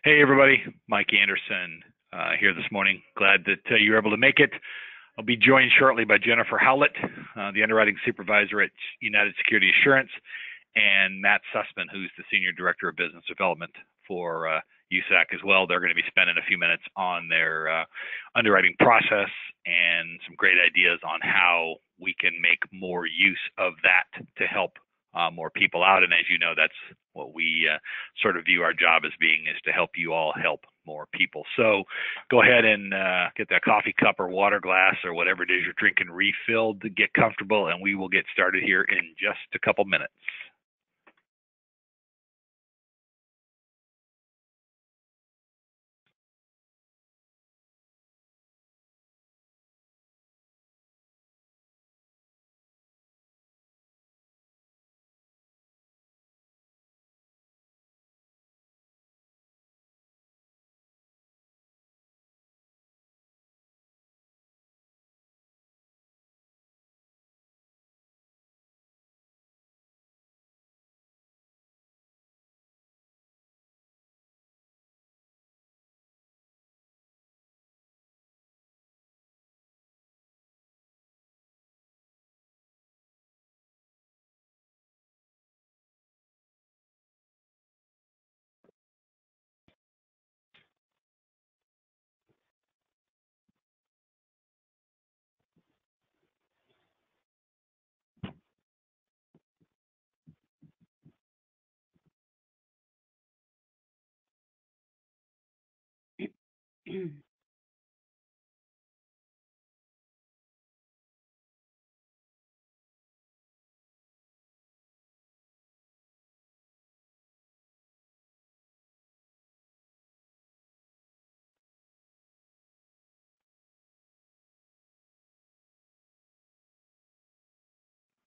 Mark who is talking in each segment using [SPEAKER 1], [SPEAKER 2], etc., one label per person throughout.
[SPEAKER 1] Hey, everybody. Mike Anderson here this morning. Glad that you were able to make it. I'll be joined shortly by Jennifer Howlett, the underwriting supervisor at United Security Assurance, and Matt Sussman, who's the Senior Director of Business Development for USAC as well. They're going to be spending a few minutes on their underwriting process and some great ideas on how we can make more use of that to help more people out. And as you know, that's what we sort of view our job as being, is to help you all help more people. So go ahead and get that coffee cup or water glass or whatever it is you're drinking refilled, to get comfortable, and we will get started here in just a couple minutes.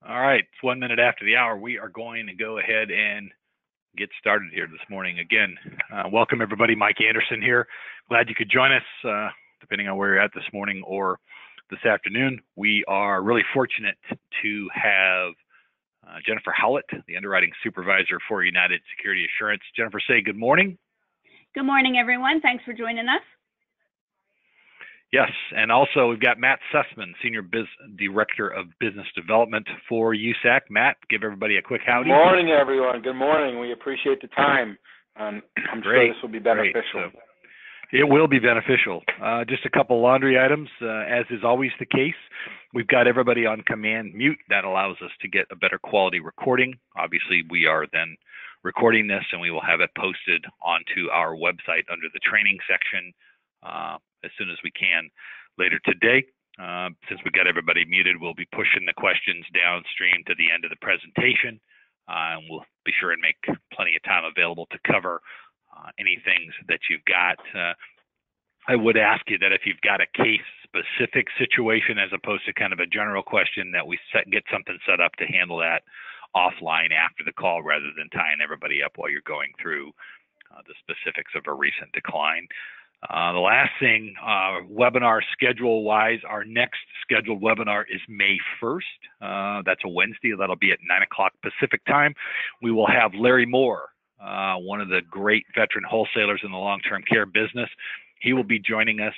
[SPEAKER 1] All right, it's 1 minute after the hour. We are going to go ahead and get started here this morning. Again, welcome everybody. Mike Anderson here. Glad you could join us, depending on where you're at this morning or this afternoon. We are really fortunate to have Jennifer Howlett, the underwriting supervisor for United Security Assurance. Jennifer, say good morning.
[SPEAKER 2] Good morning, everyone. Thanks for joining us.
[SPEAKER 1] Yes, and also we've got Matt Sussman, Senior Director of Business Development for USAC. Matt, give everybody a quick howdy.
[SPEAKER 3] Good morning, everyone. Good morning. We appreciate the time. I'm sure this will be beneficial.
[SPEAKER 1] So it will be beneficial. Just a couple laundry items. As is always the case, we've got everybody on command mute. That allows us to get a better quality recording. Obviously, we are then recording this, and we will have it posted onto our website under the training section as soon as we can later today. Since we've got everybody muted, we'll be pushing the questions downstream to the end of the presentation, and we'll be sure and make plenty of time available to cover any things that you've got. I would ask you that if you've got a case-specific situation as opposed to kind of a general question, that we get something set up to handle that offline after the call, rather than tying everybody up while you're going through the specifics of a recent decline. The last thing, webinar schedule-wise, our next scheduled webinar is May 1st. That's a Wednesday. That'll be at 9 o'clock Pacific time. We will have Larry Moore, one of the great veteran wholesalers in the long-term care business. He will be joining us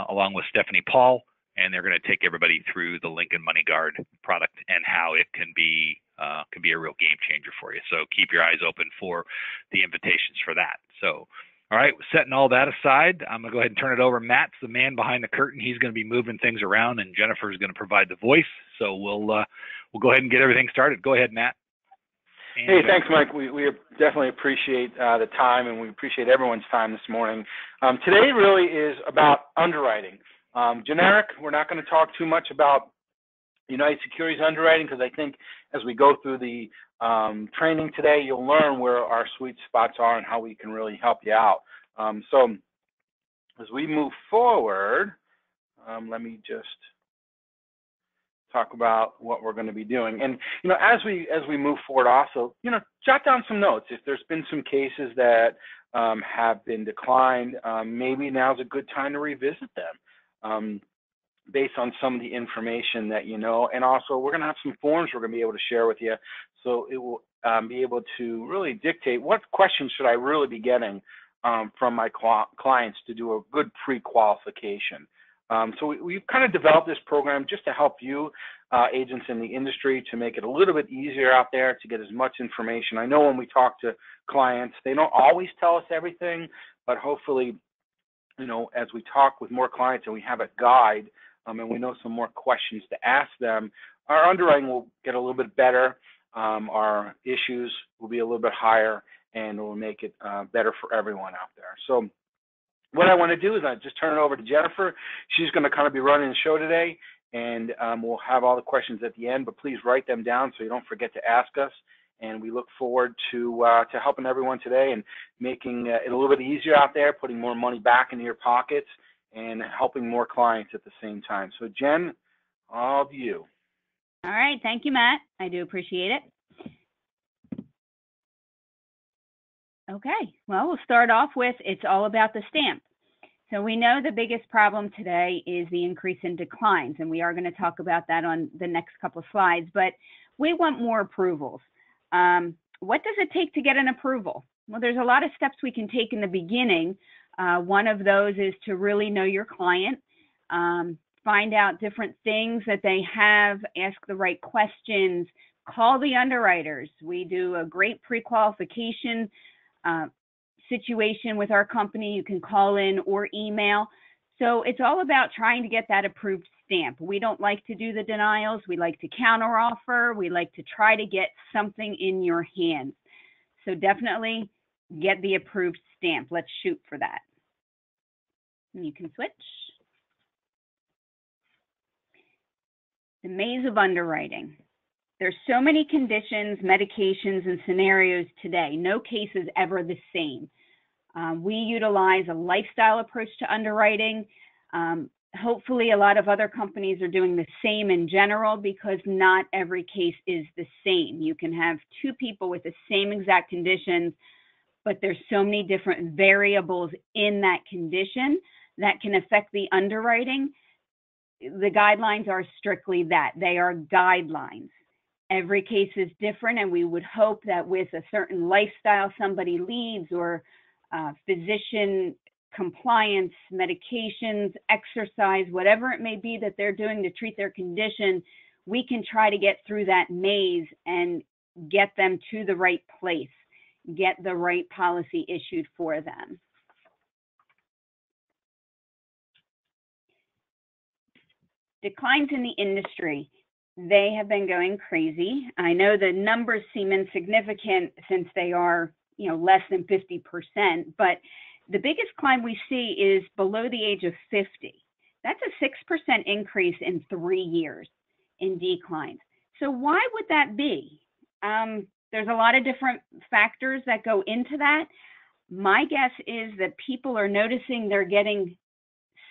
[SPEAKER 1] along with Stephanie Paul, and they're going to take everybody through the Lincoln Money Guard product and how it can be a real game changer for you. So keep your eyes open for the invitations for that. So, all right, setting all that aside, I'm going to go ahead and turn it over. Matt's the man behind the curtain. He's going to be moving things around, and Jennifer is going to provide the voice. So we'll go ahead and get everything started. Go ahead, Matt.
[SPEAKER 3] Hey, thanks, Mike. We definitely appreciate the time, and we appreciate everyone's time this morning. Today really is about underwriting. Generic, we're not going to talk too much about United Securities underwriting, because I think as we go through the training today, you'll learn where our sweet spots are and how we can really help you out. So as we move forward, let me just talk about what we're going to be doing. And, as we move forward also, jot down some notes. If there's been some cases that have been declined, maybe now's a good time to revisit them based on some of the information that you know. And also, we're going to have some forms we're going to be able to share with you, so it will be able to really dictate what questions should I really be getting from my clients to do a good pre-qualification. So we've kind of developed this program just to help you agents in the industry to make it a little bit easier out there to get as much information. I know when we talk to clients, they don't always tell us everything, but hopefully, you know, as we talk with more clients and we have a guide and we know some more questions to ask them, our underwriting will get a little bit better. Our issues will be a little bit higher, and it will make it better for everyone out there. So what I want to do is I just turn it over to Jennifer. She's going to kind of be running the show today, and we'll have all the questions at the end, but please write them down so you don't forget to ask us. And we look forward to helping everyone today and making it a little bit easier out there, putting more money back into your pockets, and helping more clients at the same time. So Jen, all of you.
[SPEAKER 2] All right. Thank you, Matt. I do appreciate it. Okay. Well, we'll start off with it's all about the stamp. So we know the biggest problem today is the increase in declines, and we are going to talk about that on the next couple of slides, but we want more approvals. What does it take to get an approval? Well, there's a lot of steps we can take in the beginning. One of those is to really know your client, find out different things that they have, ask the right questions, call the underwriters. We do a great pre-qualification situation with our company. You can call in or email. So it's all about trying to get that approved stamp. We don't like to do the denials. We like to counteroffer. We like to try to get something in your hands. So definitely get the approved stamp. Let's shoot for that. And you can switch. The maze of underwriting. There's so many conditions, medications, and scenarios today. No case is ever the same. We utilize a lifestyle approach to underwriting. Hopefully, a lot of other companies are doing the same in general because not every case is the same. You can have two people with the same exact conditions, but there's so many different variables in that condition that can affect the underwriting. The guidelines are strictly that. They are guidelines. Every case is different, and we would hope that with a certain lifestyle somebody leads or physician compliance, medications, exercise, whatever it may be that they're doing to treat their condition, we can try to get through that maze and get them to the right place, get the right policy issued for them. Declines in the industry. They have been going crazy. I know the numbers seem insignificant since they are, you know, less than 50%, but the biggest climb we see is below the age of 50. That's a 6% increase in 3 years in declines. So why would that be? There's a lot of different factors that go into that. My guess is that people are noticing they're getting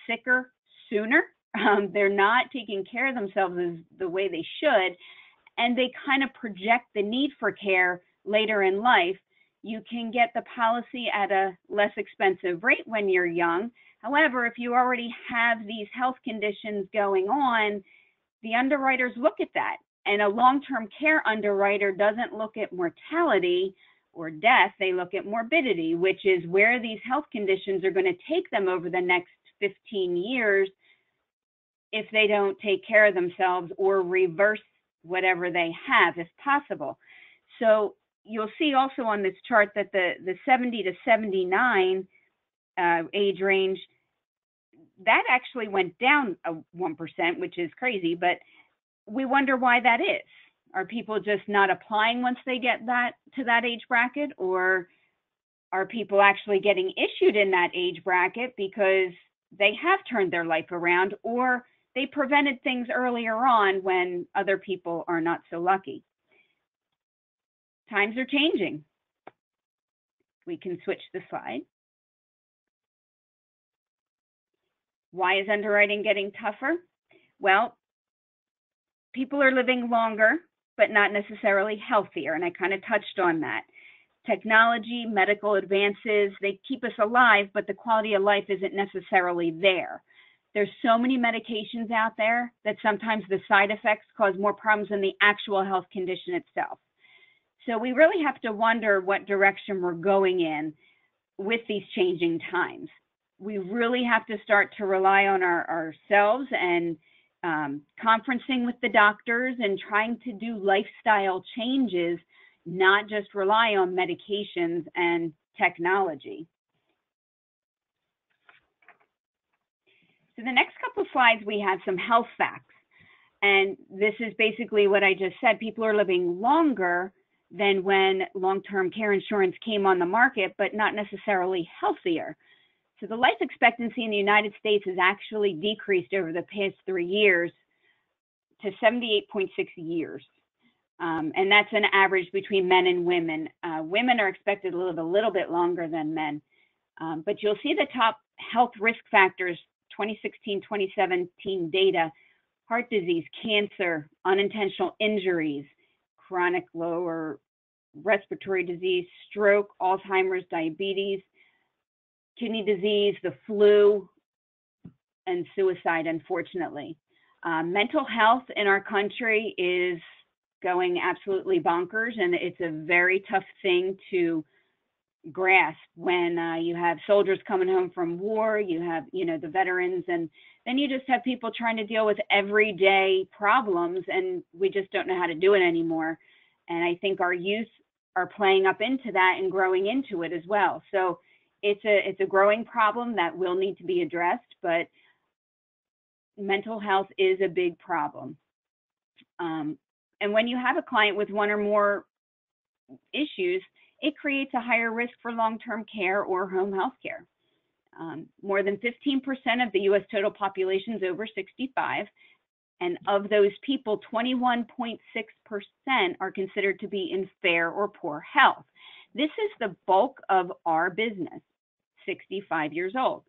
[SPEAKER 2] sicker sooner. They're not taking care of themselves as the way they should, and they kind of project the need for care later in life. You can get the policy at a less expensive rate when you're young. However, if you already have these health conditions going on, the underwriters look at that. And a long-term care underwriter doesn't look at mortality or death. They look at morbidity, which is where these health conditions are going to take them over the next 15 years if they don't take care of themselves or reverse whatever they have, if possible. So you'll see also on this chart that the 70 to 79 age range, that actually went down 1%, which is crazy, but we wonder why that is. Are people just not applying once they get that to that age bracket, or are people actually getting issued in that age bracket because they have turned their life around, or they prevented things earlier on when other people are not so lucky? Times are changing. We can switch the slide. Why is underwriting getting tougher? Well, people are living longer, but not necessarily healthier, and I kind of touched on that. Technology, medical advances, they keep us alive, but the quality of life isn't necessarily there. There's so many medications out there that sometimes the side effects cause more problems than the actual health condition itself. So we really have to wonder what direction we're going in. with these changing times. We really have to start to rely on ourselves and conferencing with the doctors and trying to do lifestyle changes, not just rely on medications and technology. So the next couple of slides, we have some health facts. And this is basically what I just said. People are living longer than when long-term care insurance came on the market, but not necessarily healthier. So the life expectancy in the United States has actually decreased over the past 3 years to 78.6 years. And that's an average between men and women. Women are expected to live a little bit longer than men. But you'll see the top health risk factors, 2016-2017 data: heart disease, cancer, unintentional injuries, chronic lower respiratory disease, stroke, Alzheimer's, diabetes, kidney disease, the flu, and suicide, unfortunately. Mental health in our country is going absolutely bonkers, and it's a very tough thing to grasp when you have soldiers coming home from war, you have, the veterans, and then you just have people trying to deal with everyday problems, and we just don't know how to do it anymore. And I think our youth are playing up into that and growing into it as well. So it's a growing problem that will need to be addressed, but mental health is a big problem. And when you have a client with one or more issues, it creates a higher risk for long-term care or home health care. More than 15% of the U.S. total population is over 65, and of those people, 21.6% are considered to be in fair or poor health. This is the bulk of our business, 65 years old.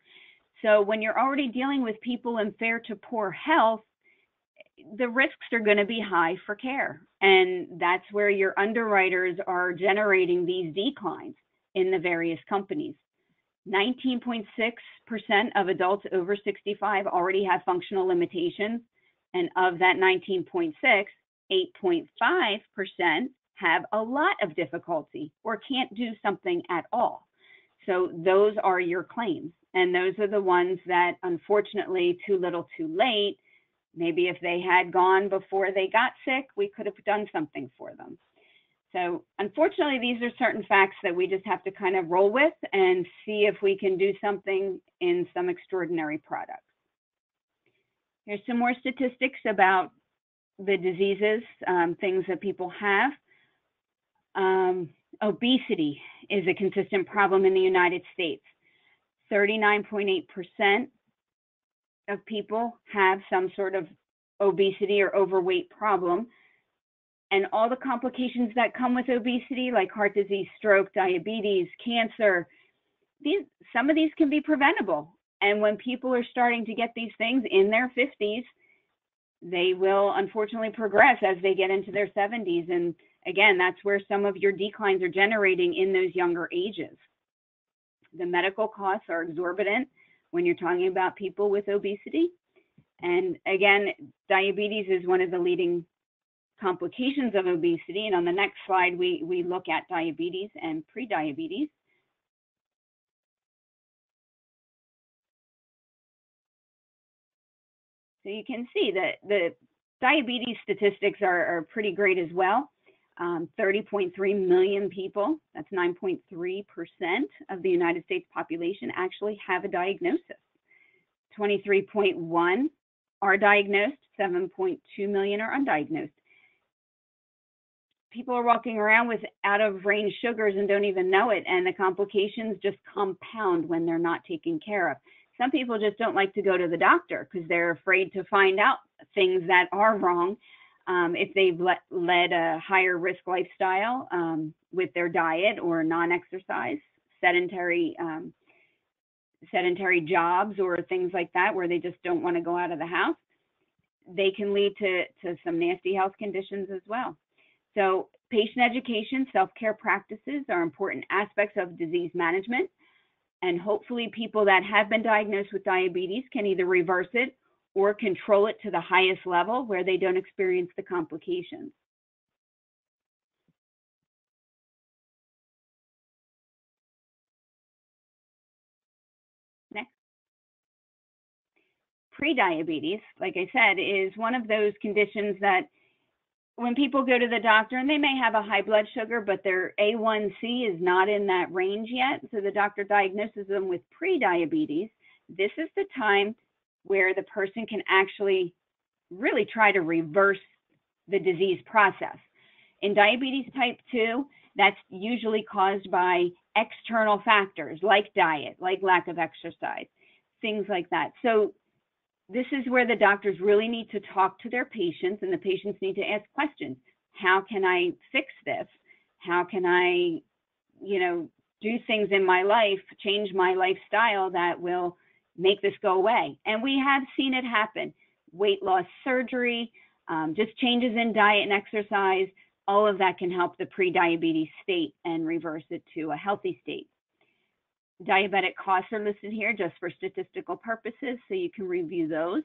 [SPEAKER 2] So when you're already dealing with people in fair to poor health, the risks are going to be high for care. And that's where your underwriters are generating these declines in the various companies. 19.6% of adults over 65 already have functional limitations. And of that 19.6, 8.5% have a lot of difficulty or can't do something at all. So those are your claims. And those are the ones that, unfortunately, too little, too late. Maybe if they had gone before they got sick, we could have done something for them. So unfortunately, these are certain facts that we just have to kind of roll with and see if we can do something in some extraordinary products. Here's some more statistics about the diseases, things that people have. Obesity is a consistent problem in the United States. 39.8% of people have some sort of obesity or overweight problem. And all the complications that come with obesity, like heart disease, stroke, diabetes, cancer, some of these can be preventable. And when people are starting to get these things in their 50s, they will unfortunately progress as they get into their 70s. And again, that's where some of your declines are generating in those younger ages. The medical costs are exorbitant when you're talking about people with obesity. And again, diabetes is one of the leading complications of obesity. And on the next slide, we look at diabetes and prediabetes. So you can see that the diabetes statistics are pretty great as well. 30.3 million people, that's 9.3% of the United States population, actually have a diagnosis. 23.1 are diagnosed, 7.2 million are undiagnosed. People are walking around with out-of-range sugars and don't even know it, and the complications just compound when they're not taken care of. Some people just don't like to go to the doctor because they're afraid to find out things that are wrong. If they've led a higher risk lifestyle with their diet or non-exercise, sedentary jobs or things like that, where they just don't want to go out of the house, they can lead to some nasty health conditions as well. So patient education, self-care practices are important aspects of disease management. And hopefully people that have been diagnosed with diabetes can either reverse it or control it to the highest level where they don't experience the complications. Prediabetes, like I said, is one of those conditions that when people go to the doctor and they may have a high blood sugar, but their A1C is not in that range yet, so the doctor diagnoses them with prediabetes, this is the time where the person can actually really try to reverse the disease process. In diabetes type 2, that's usually caused by external factors like diet, like lack of exercise, things like that. So this is where the doctors really need to talk to their patients, and the patients need to ask questions. How can I fix this? How can I, do things in my life, change my lifestyle that will make this go away? And we have seen it happen. Weight loss surgery, just changes in diet and exercise, all of that can help the prediabetes state and reverse it to a healthy state. Diabetic costs are listed here just for statistical purposes, so you can review those,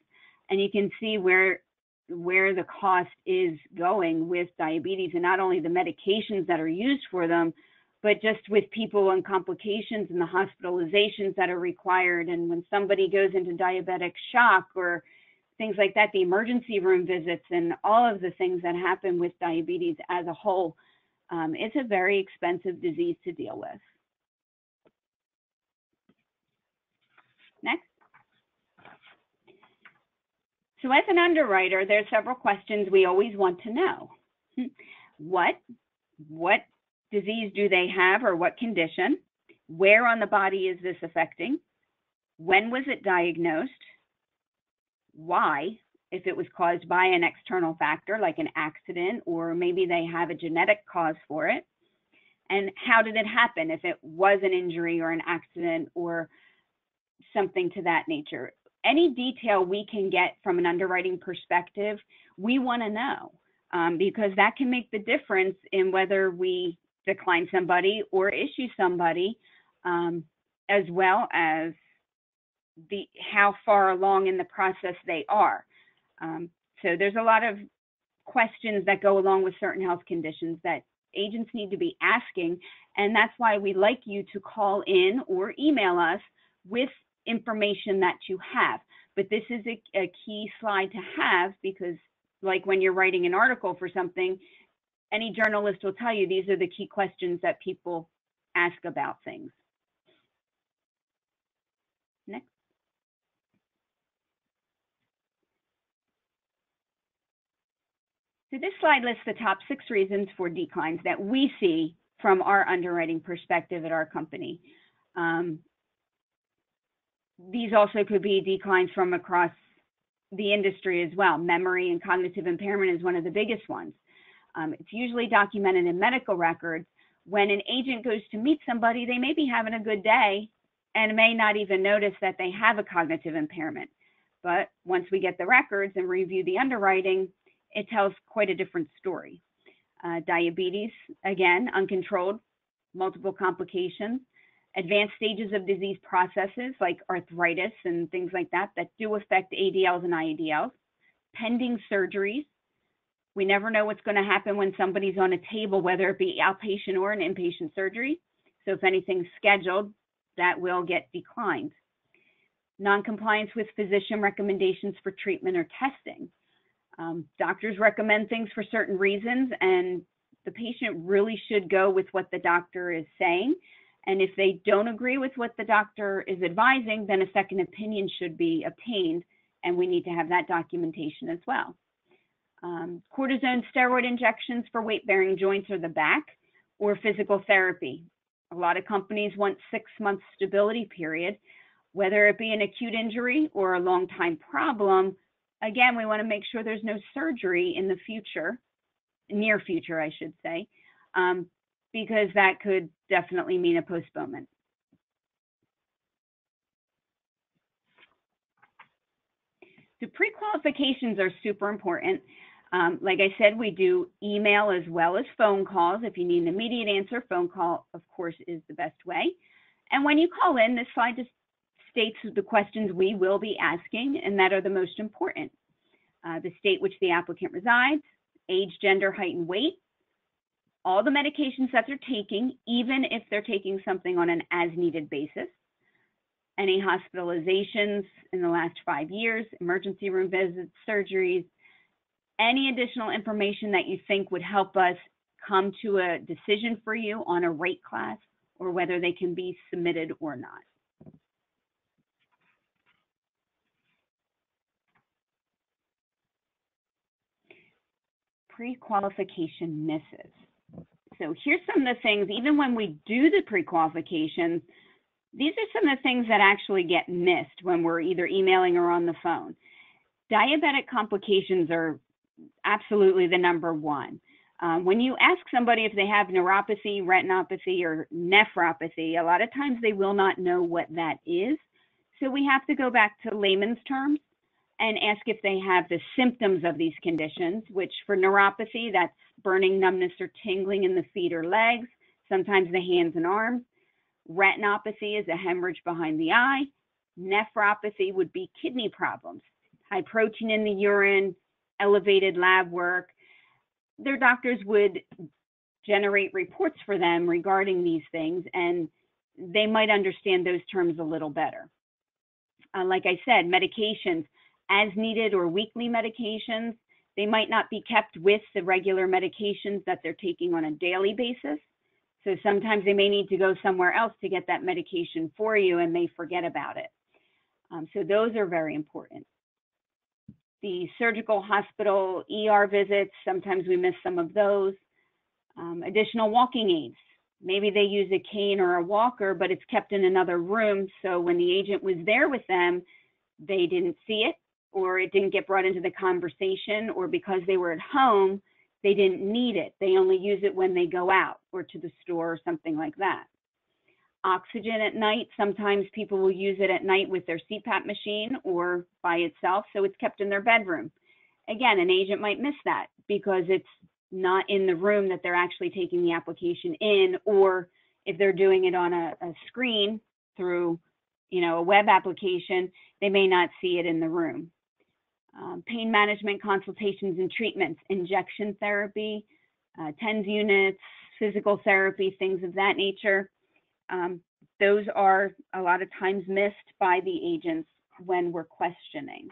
[SPEAKER 2] and you can see where the cost is going with diabetes, and not only the medications that are used for them, but just with people and complications and the hospitalizations that are required. And when somebody goes into diabetic shock or things like that, the emergency room visits and all of the things that happen with diabetes as a whole, it's a very expensive disease to deal with. Next. So as an underwriter, there's several questions we always want to know. What disease do they have, or what condition? Where on the body is this affecting? When was it diagnosed? Why, if it was caused by an external factor like an accident, or maybe they have a genetic cause for it? And how did it happen, if it was an injury or an accident or something to that nature? Any detail we can get from an underwriting perspective, we want to know, because that can make the difference in whether we decline somebody or issue somebody, as well as how far along in the process they are. So there's a lot of questions that go along with certain health conditions that agents need to be asking, and that's why we like you to call in or email us with information that you have. But this is a key slide to have, because like when you're writing an article for something, any journalist will tell you these are the key questions that people ask about things. Next. So this slide lists the top 6 reasons for declines that we see from our underwriting perspective at our company. These also could be declines from across the industry as well. Memory and cognitive impairment is one of the biggest ones. It's usually documented in medical records. When an agent goes to meet somebody, they may be having a good day and may not even notice that they have a cognitive impairment. But once we get the records and review the underwriting, it tells quite a different story. Diabetes, again, uncontrolled, multiple complications. Advanced stages of disease processes like arthritis and things like that do affect ADLs and IADLs. Pending surgeries. We never know what's going to happen when somebody's on a table, whether it be outpatient or an inpatient surgery. So if anything's scheduled, that will get declined. Non-compliance with physician recommendations for treatment or testing. Doctors recommend things for certain reasons, and the patient really should go with what the doctor is saying. And if they don't agree with what the doctor is advising, then a second opinion should be obtained, and we need to have that documentation as well. Cortisone steroid injections for weight-bearing joints or the back, or physical therapy. A lot of companies want 6-month stability period, whether it be an acute injury or a long-time problem. Again, we want to make sure there's no surgery in the future, near future, I should say, because that could definitely mean a postponement. So pre-qualifications are super important. Like I said, we do email as well as phone calls. If you need an immediate answer, phone call, of course, is the best way. And when you call in, this slide just states the questions we will be asking, and that are the most important. The state which the applicant resides, age, gender, height, and weight, all the medications that they're taking, even if they're taking something on an as-needed basis, any hospitalizations in the last 5 years, emergency room visits, surgeries, any additional information that you think would help us come to a decision for you on a rate class or whether they can be submitted or not. Pre-qualification misses. So here's some of the things, even when we do the pre-qualifications, these are some of the things that actually get missed when we're either emailing or on the phone. Diabetic complications are absolutely the number one. When you ask somebody if they have neuropathy, retinopathy, or nephropathy, a lot of times they will not know what that is. So we have to go back to layman's terms and ask if they have the symptoms of these conditions, which for neuropathy, that's burning, numbness, or tingling in the feet or legs, sometimes the hands and arms. Retinopathy is a hemorrhage behind the eye. Nephropathy would be kidney problems, high protein in the urine, elevated lab work. Their doctors would generate reports for them regarding these things, and they might understand those terms a little better. Like I said, medications, as needed or weekly medications, they might not be kept with the regular medications that they're taking on a daily basis. So sometimes they may need to go somewhere else to get that medication for you and they forget about it. So those are very important. The surgical hospital ER visits, sometimes we miss some of those. Additional walking aids. Maybe they use a cane or a walker, but it's kept in another room. So when the agent was there with them, they didn't see it, or it didn't get brought into the conversation, or because they were at home, they didn't need it. They only use it when they go out or to the store or something like that. Oxygen at night, sometimes people will use it at night with their CPAP machine or by itself, so it's kept in their bedroom. Again, an agent might miss that because it's not in the room that they're actually taking the application in, or if they're doing it on a screen through, a web application, they may not see it in the room. Pain management consultations and treatments, injection therapy, TENS units, physical therapy, things of that nature. Those are a lot of times missed by the agents when we're questioning.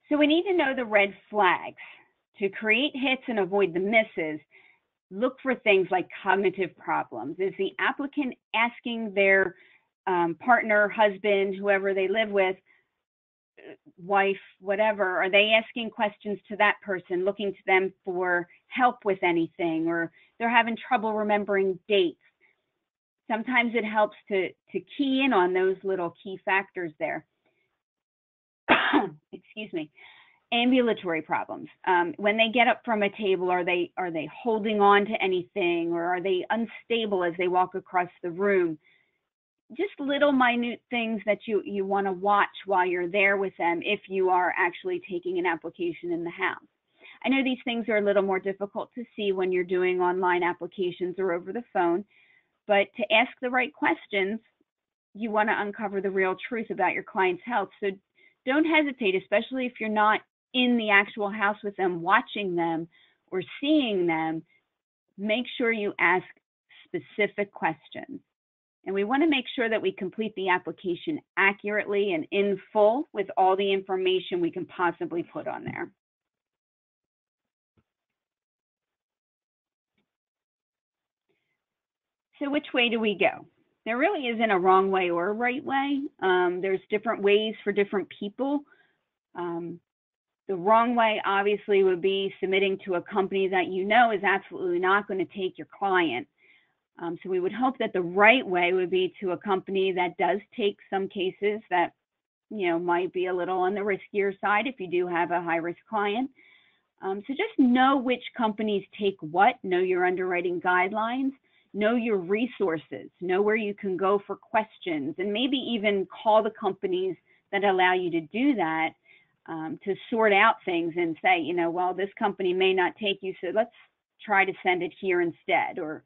[SPEAKER 2] So we need to know the red flags. To create hits and avoid the misses, look for things like cognitive problems. Is the applicant asking their partner, husband, whoever they live with, wife, whatever, are they asking questions to that person, looking to them for help with anything, or they're having trouble remembering dates? Sometimes it helps to key in on those little key factors there. Excuse me. Ambulatory problems. When they get up from a table, are they holding on to anything, or are they unstable as they walk across the room? Just little minute things that you want to watch while you're there with them if you are actually taking an application in the house. I know these things are a little more difficult to see when you're doing online applications or over the phone, but to ask the right questions, you want to uncover the real truth about your client's health. So don't hesitate, especially if you're not in the actual house with them, watching them or seeing them. Make sure you ask specific questions. And we want to make sure that we complete the application accurately and in full with all the information we can possibly put on there. So which way do we go? There really isn't a wrong way or a right way. There's different ways for different people. The wrong way, obviously, would be submitting to a company that you know is absolutely not going to take your client. So we would hope that the right way would be to a company that does take some cases that, might be a little on the riskier side if you do have a high-risk client. So just know which companies take what, know your underwriting guidelines, know your resources, know where you can go for questions, and maybe even call the companies that allow you to do that to sort out things and say, well, this company may not take you, so let's try to send it here instead. Or,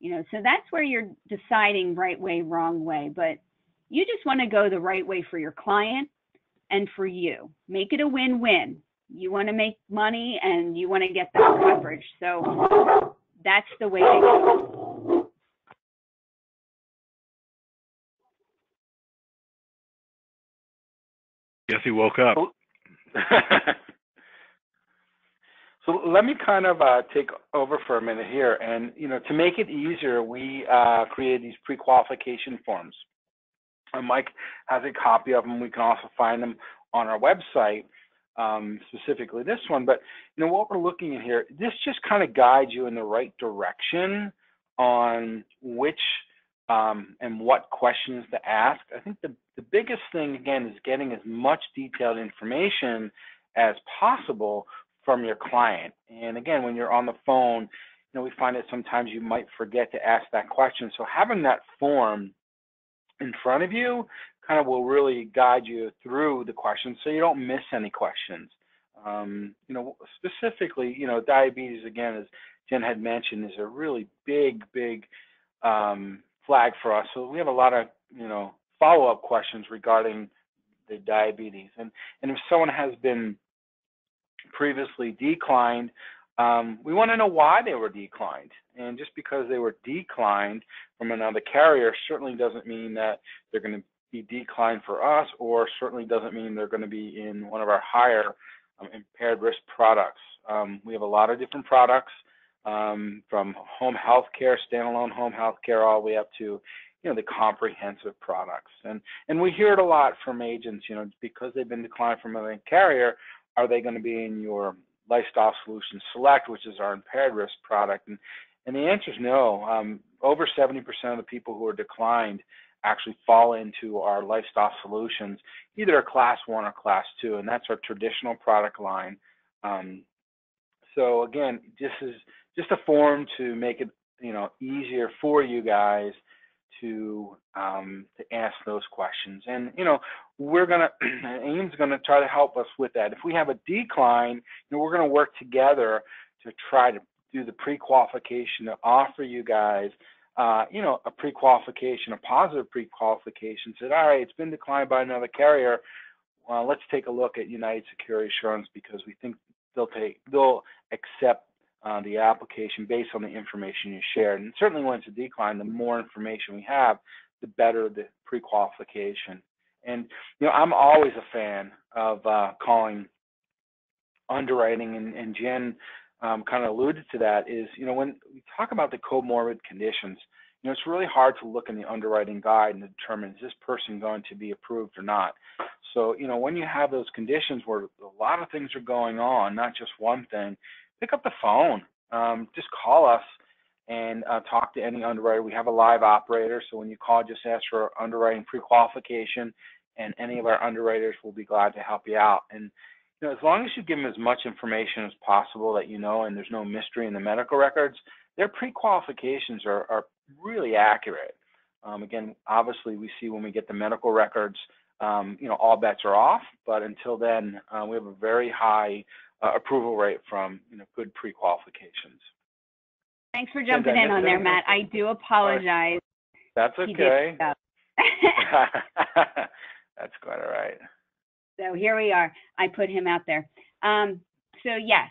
[SPEAKER 2] so that's where you're deciding right way, wrong way. But you just want to go the right way for your client and for you. Make it a win-win. You want to make money and you want to get that coverage. So that's the way to go.
[SPEAKER 1] Guess he woke up.
[SPEAKER 3] So let me kind of take over for a minute here. And, to make it easier, we created these pre-qualification forms. And Mike has a copy of them. We can also find them on our website, specifically this one. But, what we're looking at here, this just kind of guides you in the right direction on which and what questions to ask. I think the biggest thing, again, is getting as much detailed information as possible from your client. And again, when you're on the phone, we find that sometimes you might forget to ask that question. So having that form in front of you kind of will really guide you through the questions so you don't miss any questions. Specifically, diabetes, again, as Jen had mentioned, is a really big flag for us. So we have a lot of, follow-up questions regarding the diabetes. And if someone has been previously declined, we want to know why they were declined. And just because they were declined from another carrier certainly doesn't mean that they're going to be declined for us, or certainly doesn't mean they're going to be in one of our higher impaired risk products. We have a lot of different products, from home health care, standalone home health care, all the way up to the comprehensive products. And we hear it a lot from agents, because they've been declined from a carrier, are they going to be in your Lifestyle Solutions Select, which is our impaired risk product? And the answer is no. Over 70% of the people who are declined actually fall into our Lifestyle Solutions, either a Class 1 or Class 2, and that's our traditional product line. So again, this is just a form to make it easier for you guys to ask those questions. And we're gonna AIM's gonna try to help us with that. If we have a decline, we're gonna work together to try to do the pre-qualification to offer you guys a pre-qualification, a positive pre-qualification. Said, all right, it's been declined by another carrier. Let's take a look at United Security Assurance, because we think they'll accept the application based on the information you shared. And certainly when it's a decline, the more information we have, the better the pre-qualification. And I'm always a fan of calling underwriting, and Jen kind of alluded to that, is when we talk about the comorbid conditions, it's really hard to look in the underwriting guide and determine, is this person going to be approved or not. So when you have those conditions where a lot of things are going on, not just one thing, pick up the phone, just call us and talk to any underwriter. We have a live operator, so when you call, just ask for underwriting pre-qualification, and any of our underwriters will be glad to help you out. And as long as you give them as much information as possible that and there's no mystery in the medical records, their pre-qualifications are really accurate. Again, obviously, we see when we get the medical records, all bets are off. But until then, we have a very high approval rate from good pre-qualifications.
[SPEAKER 2] Thanks for jumping in on there, Matt. I do apologize.
[SPEAKER 3] That's okay. That's quite all right.
[SPEAKER 2] So here we are. I put him out there. So yes,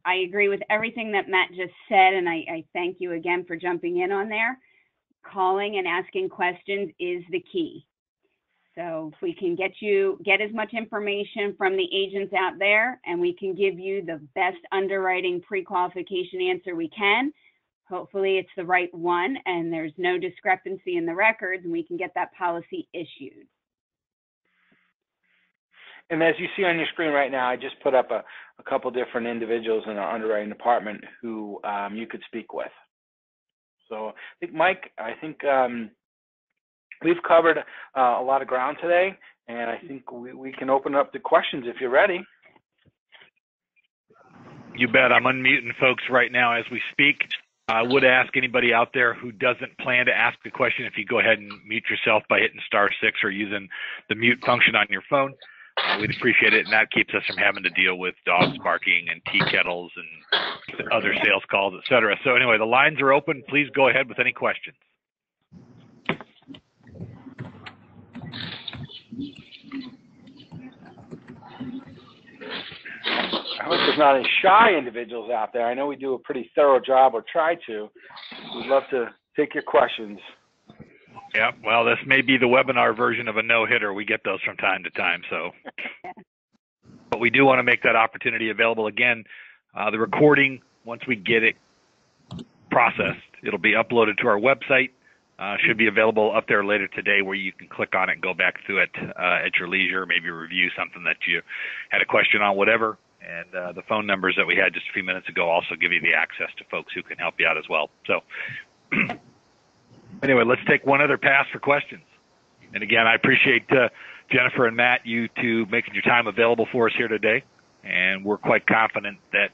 [SPEAKER 2] I agree with everything that Matt just said, and I thank you again for jumping in on there. Calling and asking questions is the key. So if we can get as much information from the agents out there, and we can give you the best underwriting pre-qualification answer we can, hopefully it's the right one and there's no discrepancy in the records, and we can get that policy issued.
[SPEAKER 3] And as you see on your screen right now, I just put up a couple different individuals in our underwriting department who you could speak with. So I think, Mike, we've covered a lot of ground today, and I think we can open up the questions if you're ready.
[SPEAKER 1] You bet. I'm unmuting folks right now as we speak. I would ask anybody out there who doesn't plan to ask a question, if you go ahead and mute yourself by hitting *6 or using the mute function on your phone. We'd appreciate it, and that keeps us from having to deal with dogs barking and tea kettles and other sales calls, et cetera. So anyway, the lines are open. Please go ahead with any questions.
[SPEAKER 3] I hope there's not any shy individuals out there. I know we do a pretty thorough job, or try to. We'd love to take your questions.
[SPEAKER 1] Yeah, well, this may be the webinar version of a no-hitter. We get those from time to time, so. But we do want to make that opportunity available. Again, the recording, once we get it processed, it'll be uploaded to our website. Should be available up there later today, where you can click on it and go back through it at your leisure, maybe review something that you had a question on, whatever. And the phone numbers that we had just a few minutes ago also give you the access to folks who can help you out as well. So anyway, let's take one other pass for questions. And again, I appreciate Jennifer and Matt, you two making your time available for us here today. And we're quite confident that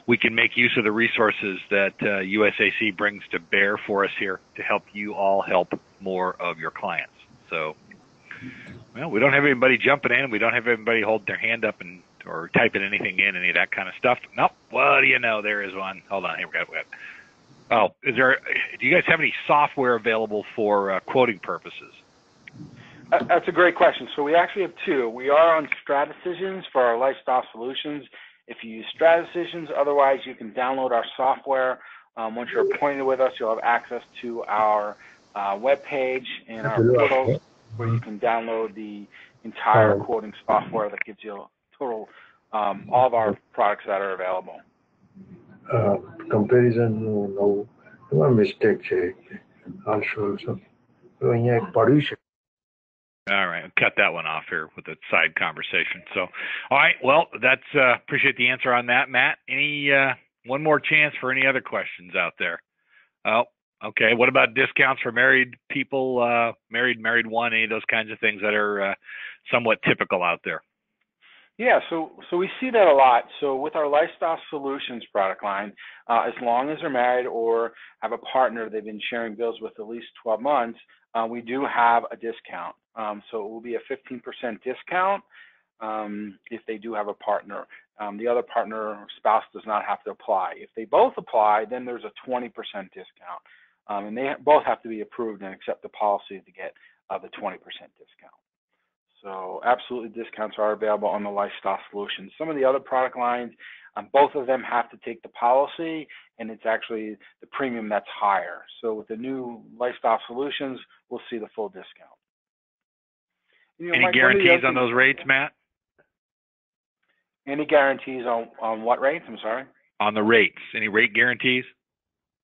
[SPEAKER 1] we can make use of the resources that USAC brings to bear for us here to help you all help more of your clients. So, well, we don't have anybody jumping in. We don't have anybody holding their hand up or typing anything in, any of that kind of stuff. Nope. What do you know? There is one. Hold on. Here we go. Oh, do you guys have any software available for quoting purposes?
[SPEAKER 3] That's a great question. So we actually have two. We are on StratDecisions for our lifestyle solutions. If you use StratDecisions, otherwise you can download our software. Once you're appointed with us, you'll have access to our web page and our portals, where you can download the entire quoting software that gives you total all of our products that are available.
[SPEAKER 4] Comparison, no mistake. Also, pollution.
[SPEAKER 1] All right, I'll cut that one off here with a side conversation. So, all right, well, that's appreciate the answer on that, Matt. Any one more chance for any other questions out there? Oh, okay. What about discounts for married people, married one, any of those kinds of things that are somewhat typical out there?
[SPEAKER 3] Yeah, so we see that a lot. So with our Lifestyle Solutions product line, as long as they're married or have a partner they've been sharing bills with at least 12 months, we do have a discount. So it will be a 15% discount if they do have a partner. The other partner or spouse does not have to apply. If they both apply, then there's a 20% discount. And they both have to be approved and accept the policy to get the 20% discount. So absolutely, discounts are available on the Lifestyle Solutions. Some of the other product lines, both of them have to take the policy, and it's actually the premium that's higher. So with the new Lifestyle Solutions, we'll see the full discount.
[SPEAKER 1] Any guarantees on those rates, Matt?
[SPEAKER 3] Any guarantees on what rates? I'm sorry?
[SPEAKER 1] On the rates. Any rate guarantees?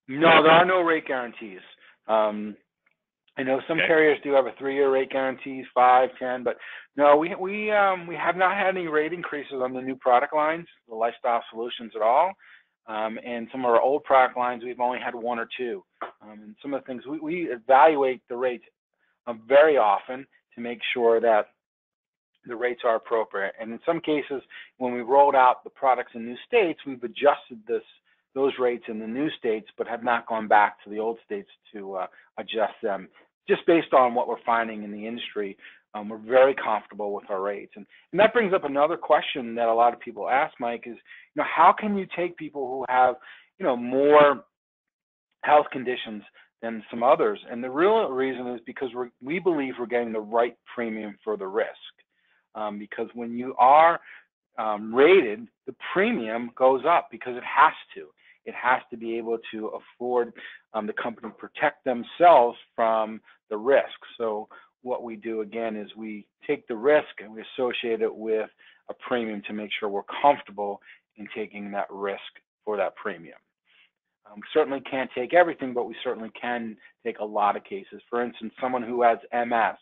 [SPEAKER 3] No, there are no rate guarantees. I know some carriers do have a 3-year rate guarantees, 5, 10, but no, we have not had any rate increases on the new product lines, the Lifestyle Solutions at all. And some of our old product lines, we've only had 1 or 2. And some of the things, we evaluate the rates very often to make sure that the rates are appropriate. And in some cases, when we rolled out the products in new states, we've adjusted those rates in the new states, but have not gone back to the old states to adjust them. Just based on what we're finding in the industry, we're very comfortable with our rates. And that brings up another question that a lot of people ask, Mike, is, how can you take people who have, more health conditions than some others? And the real reason is because we believe we're getting the right premium for the risk. Because when you are rated, the premium goes up because it has to. It has to be able to afford the company protect themselves from the risk. So what we do, again, is we take the risk and we associate it with a premium to make sure we're comfortable in taking that risk for that premium. Certainly can't take everything, but we certainly can take a lot of cases. For instance, someone who has MS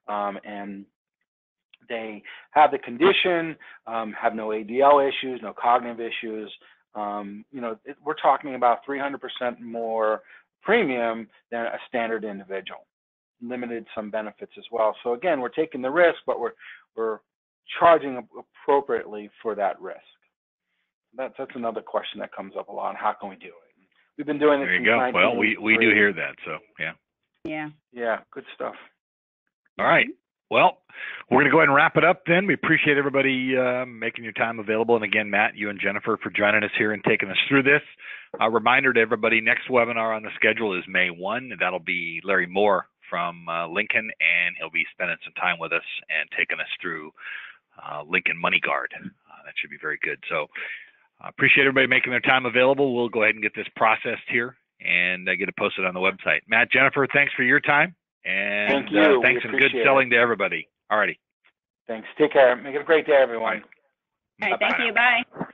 [SPEAKER 3] and they have the condition, have no ADL issues, no cognitive issues, we're talking about 300% more premium than a standard individual. Limited some benefits as well. So again, we're taking the risk, but we're charging appropriately for that risk. That's another question that comes up a lot. How can we do it? We've been doing it since 1983.
[SPEAKER 1] Well, we do hear that, so yeah.
[SPEAKER 3] Yeah, good stuff.
[SPEAKER 1] All right. Well, we're going to go ahead and wrap it up then. We appreciate everybody making your time available. And again, Matt, you and Jennifer for joining us here and taking us through this. A reminder to everybody, next webinar on the schedule is May 1. And that'll be Larry Moore from Lincoln, and he'll be spending some time with us and taking us through Lincoln Money Guard. That should be very good. So appreciate everybody making their time available. We'll go ahead and get this processed here and get it posted on the website. Matt, Jennifer, thanks for your time. And
[SPEAKER 3] thank you.
[SPEAKER 1] Thanks and good selling to everybody. All righty.
[SPEAKER 3] Thanks. Take care. Make it a great day, everyone.
[SPEAKER 2] All right, thank you. Bye.